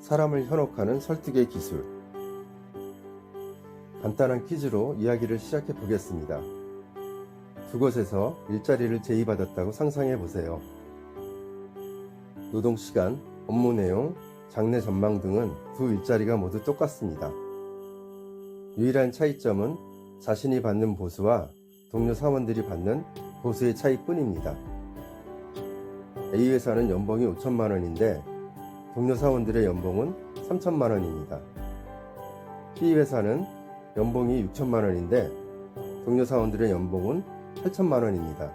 사람을 현혹하는 설득의 기술. 간단한 퀴즈로 이야기를 시작해 보겠습니다. 두 곳에서 일자리를 제의받았다고 상상해 보세요. 노동시간, 업무 내용, 장래 전망 등은 두 일자리가 모두 똑같습니다. 유일한 차이점은 자신이 받는 보수와 동료 사원들이 받는 보수의 차이뿐입니다. A 회사는 연봉이 5천만 원인데 동료 사원들의 연봉은 3천만 원입니다. B 회사는 연봉이 6천만 원인데 동료 사원들의 연봉은 8천만 원입니다.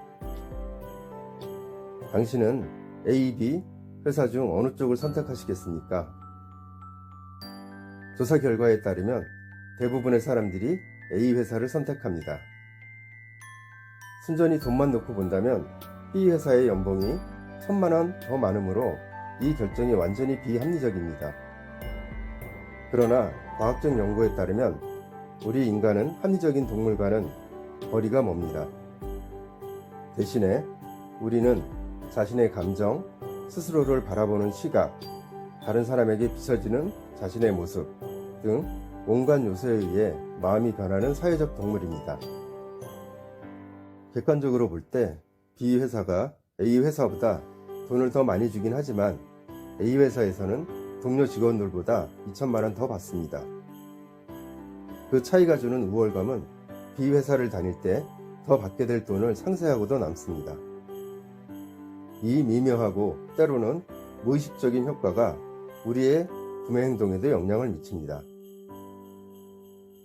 당신은 A, B 회사 중 어느 쪽을 선택하시겠습니까? 조사 결과에 따르면 대부분의 사람들이 A 회사를 선택합니다. 순전히 돈만 놓고 본다면 B 회사의 연봉이 1,000만 원 더 많으므로 이 결정이 완전히 비합리적입니다. 그러나 과학적 연구에 따르면 우리 인간은 합리적인 동물과는 거리가 멉니다. 대신에 우리는 자신의 감정, 스스로를 바라보는 시각, 다른 사람에게 비춰지는 자신의 모습 등 온갖 요소에 의해 마음이 변하는 사회적 동물입니다. 객관적으로 볼 때 B 회사가 A 회사보다 돈을 더 많이 주긴 하지만 A 회사에서는 동료 직원들보다 2천만 원 더 받습니다. 그 차이가 주는 우월감은 B 회사를 다닐 때 더 받게 될 돈을 상쇄하고도 남습니다. 이 미묘하고 때로는 무의식적인 효과가 우리의 구매 행동에도 영향을 미칩니다.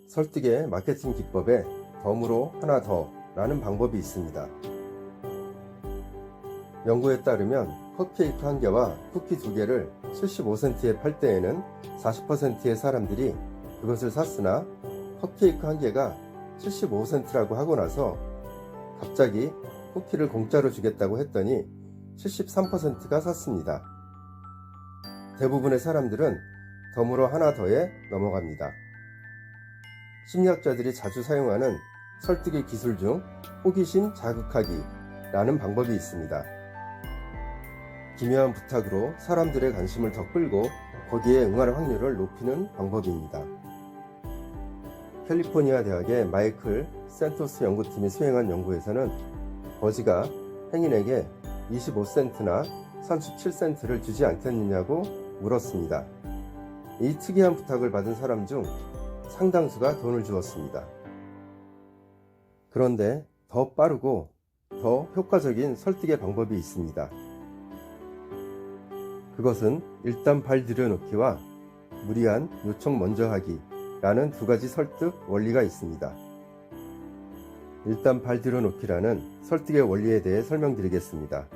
설득의 마케팅 기법에 덤으로 하나 더 라는 방법이 있습니다. 연구에 따르면 컵케이크 1개와 쿠키 2개를 75센트에 팔 때에는 40%의 사람들이 그것을 샀으나 컵케이크 1개가 75센트라고 하고 나서 갑자기 쿠키를 공짜로 주겠다고 했더니 73%가 샀습니다. 대부분의 사람들은 덤으로 하나 더에 넘어갑니다. 심리학자들이 자주 사용하는 설득의 기술 중 호기심 자극하기 라는 방법이 있습니다. 기묘한 부탁으로 사람들의 관심을 더 끌고 거기에 응할 확률을 높이는 방법입니다. 캘리포니아 대학의 마이클 센토스 연구팀이 수행한 연구에서는 거지가 행인에게 25센트나 37센트를 주지 않겠느냐고 물었습니다. 이 특이한 부탁을 받은 사람 중 상당수가 돈을 주었습니다. 그런데 더 빠르고 더 효과적인 설득의 방법이 있습니다. 그것은 일단 발 들여놓기와 무리한 요청 먼저 하기 라는 두 가지 설득 원리가 있습니다. 일단 발 들여놓기라는 설득의 원리에 대해 설명드리겠습니다.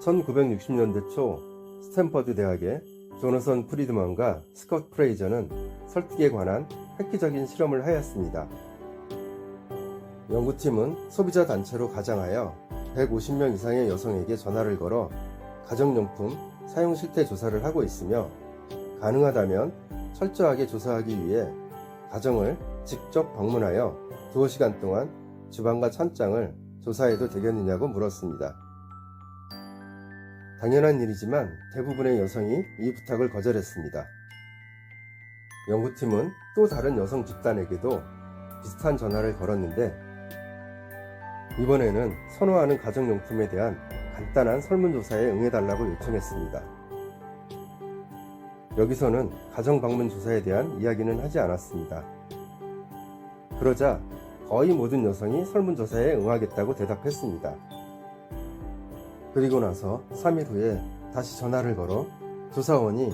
1960년대 초 스탠퍼드 대학의 조너선 프리드먼과 스콧 프레이저는 설득에 관한 획기적인 실험을 하였습니다. 연구팀은 소비자 단체로 가장하여 150명 이상의 여성에게 전화를 걸어 가정용품 사용 실태 조사를 하고 있으며 가능하다면 철저하게 조사하기 위해 가정을 직접 방문하여 두어 시간 동안 주방과 찬장을 조사해도 되겠느냐고 물었습니다. 당연한 일이지만 대부분의 여성이 이 부탁을 거절했습니다. 연구팀은 또 다른 여성 집단에게도 비슷한 전화를 걸었는데 이번에는 선호하는 가정용품에 대한 간단한 설문조사에 응해달라고 요청했습니다. 여기서는 가정방문 조사에 대한 이야기는 하지 않았습니다. 그러자 거의 모든 여성이 설문조사에 응하겠다고 대답했습니다. 그리고 나서 3일 후에 다시 전화를 걸어 조사원이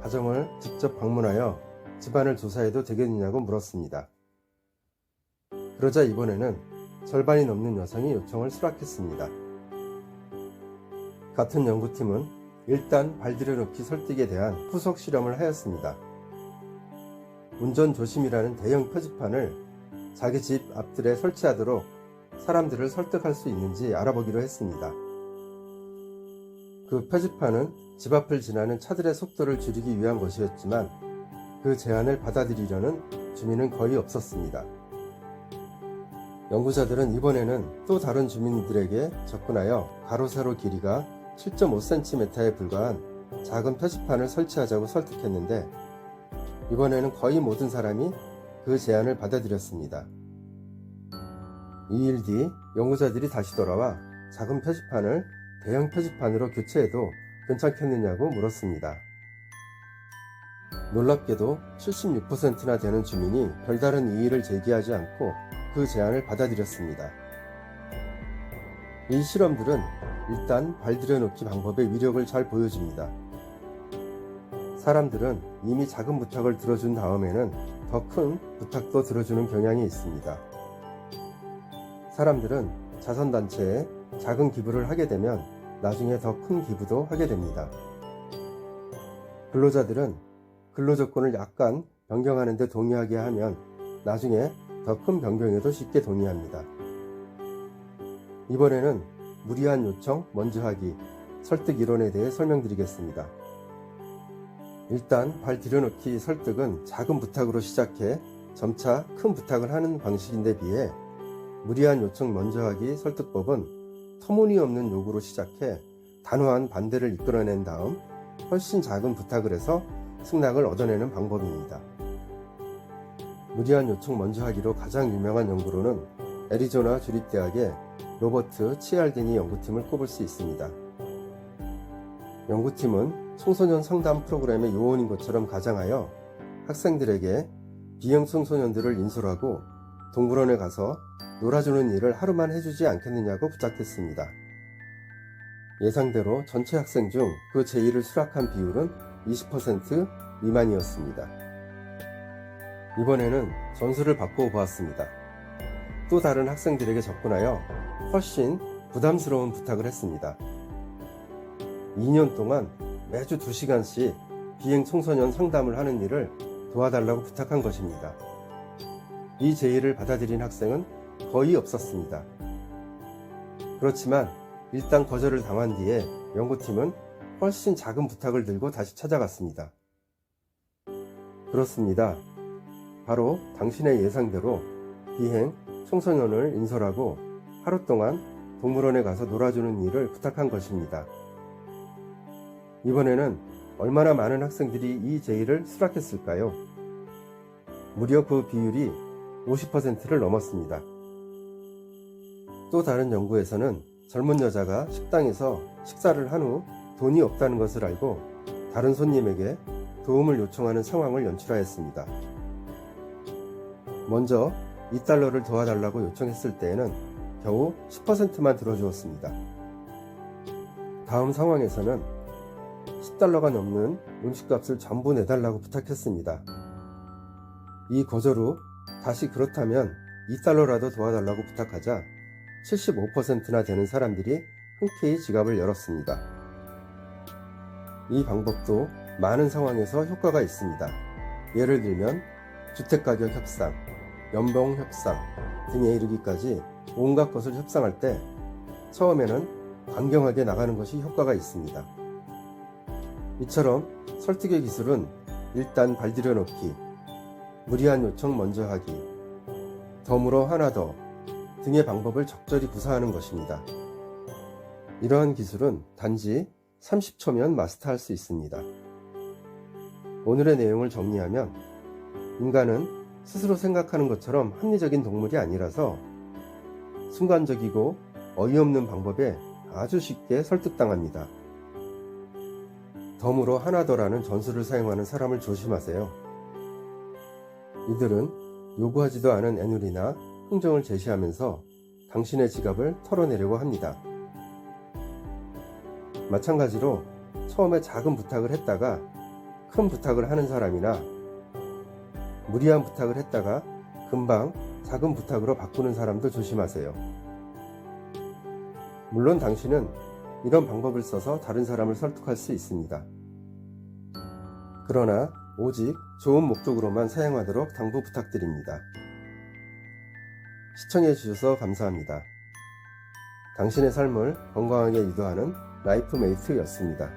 가정을 직접 방문하여 집안을 조사해도 되겠느냐고 물었습니다. 그러자 이번에는 절반이 넘는 여성이 요청을 수락했습니다. 같은 연구팀은 일단 발 들여놓기 설득에 대한 후속 실험을 하였습니다. 운전 조심이라는 대형 표지판을 자기 집 앞들에 설치하도록 사람들을 설득할 수 있는지 알아보기로 했습니다. 그 표지판은 집 앞을 지나는 차들의 속도를 줄이기 위한 것이었지만 그 제안을 받아들이려는 주민은 거의 없었습니다. 연구자들은 이번에는 또 다른 주민들에게 접근하여 가로 세로 길이가 7.5cm에 불과한 작은 표지판을 설치하자고 설득했는데 이번에는 거의 모든 사람이 그 제안을 받아들였습니다. 2일 뒤 연구자들이 다시 돌아와 작은 표지판을 대형 표지판으로 교체해도 괜찮겠느냐고 물었습니다. 놀랍게도 76%나 되는 주민이 별다른 이의를 제기하지 않고 그 제안을 받아들였습니다. 이 실험들은 일단 발 들여놓기 방법의 위력을 잘 보여줍니다. 사람들은 이미 작은 부탁을 들어준 다음에는 더 큰 부탁도 들어주는 경향이 있습니다. 사람들은 자선단체에 작은 기부를 하게 되면 나중에 더 큰 기부도 하게 됩니다. 근로자들은 근로조건을 약간 변경하는 데 동의하게 하면 나중에 더 큰 변경에도 쉽게 동의합니다. 이번에는 무리한 요청 먼저 하기 설득 이론에 대해 설명드리겠습니다. 일단 발 들여놓기 설득은 작은 부탁으로 시작해 점차 큰 부탁을 하는 방식인데 비해 무리한 요청 먼저 하기 설득법은 터무니없는 요구로 시작해 단호한 반대를 이끌어낸 다음 훨씬 작은 부탁을 해서 승낙을 얻어내는 방법입니다. 무리한 요청 먼저 하기로 가장 유명한 연구로는 애리조나 주립대학의 로버트 치알디니 연구팀을 꼽을 수 있습니다. 연구팀은 청소년 상담 프로그램의 요원인 것처럼 가장하여 학생들에게 비형 청소년들을 인솔하고 동물원에 가서 놀아주는 일을 하루만 해주지 않겠느냐고 부탁했습니다. 예상대로 전체 학생 중 그 제의를 수락한 비율은 20% 미만이었습니다. 이번에는 전수를 바꾸어 보았습니다. 또 다른 학생들에게 접근하여 훨씬 부담스러운 부탁을 했습니다. 2년 동안 매주 2시간씩 비행 청소년 상담을 하는 일을 도와달라고 부탁한 것입니다. 이 제의를 받아들인 학생은 거의 없었습니다. 그렇지만 일단 거절을 당한 뒤에 연구팀은 훨씬 작은 부탁을 들고 다시 찾아갔습니다. 그렇습니다. 바로 당신의 예상대로 비행 청소년을 인솔하고 하루 동안 동물원에 가서 놀아주는 일을 부탁한 것입니다. 이번에는 얼마나 많은 학생들이 이 제의를 수락했을까요? 무려 그 비율이 50%를 넘었습니다. 또 다른 연구에서는 젊은 여자가 식당에서 식사를 한 후 돈이 없다는 것을 알고 다른 손님에게 도움을 요청하는 상황을 연출하였습니다. 먼저 $2를 도와달라고 요청했을 때에는 겨우 10%만 들어주었습니다. 다음 상황에서는 $10가 넘는 음식값을 전부 내달라고 부탁했습니다. 이 거절 후 다시 그렇다면 $2라도 도와달라고 부탁하자 75%나 되는 사람들이 흔쾌히 지갑을 열었습니다. 이 방법도 많은 상황에서 효과가 있습니다. 예를 들면 주택가격 협상, 연봉 협상 등에 이르기까지 온갖 것을 협상할 때 처음에는 강경하게 나가는 것이 효과가 있습니다. 이처럼 설득의 기술은 일단 발 들여놓기, 무리한 요청 먼저 하기, 덤으로 하나 더 등의 방법을 적절히 구사하는 것입니다. 이러한 기술은 단지 30초면 마스터할 수 있습니다. 오늘의 내용을 정리하면 인간은 스스로 생각하는 것처럼 합리적인 동물이 아니라서 순간적이고 어이없는 방법에 아주 쉽게 설득당합니다. 덤으로 하나 더라는 전술을 사용하는 사람을 조심하세요. 이들은 요구하지도 않은 애누리나 흥정을 제시하면서 당신의 지갑을 털어내려고 합니다. 마찬가지로 처음에 작은 부탁을 했다가 큰 부탁을 하는 사람이나 무리한 부탁을 했다가 금방 작은 부탁으로 바꾸는 사람도 조심하세요. 물론 당신은 이런 방법을 써서 다른 사람을 설득할 수 있습니다. 그러나 오직 좋은 목적으로만 사용하도록 당부 부탁드립니다. 시청해주셔서 감사합니다. 당신의 삶을 건강하게 유도하는 라이프메이트였습니다.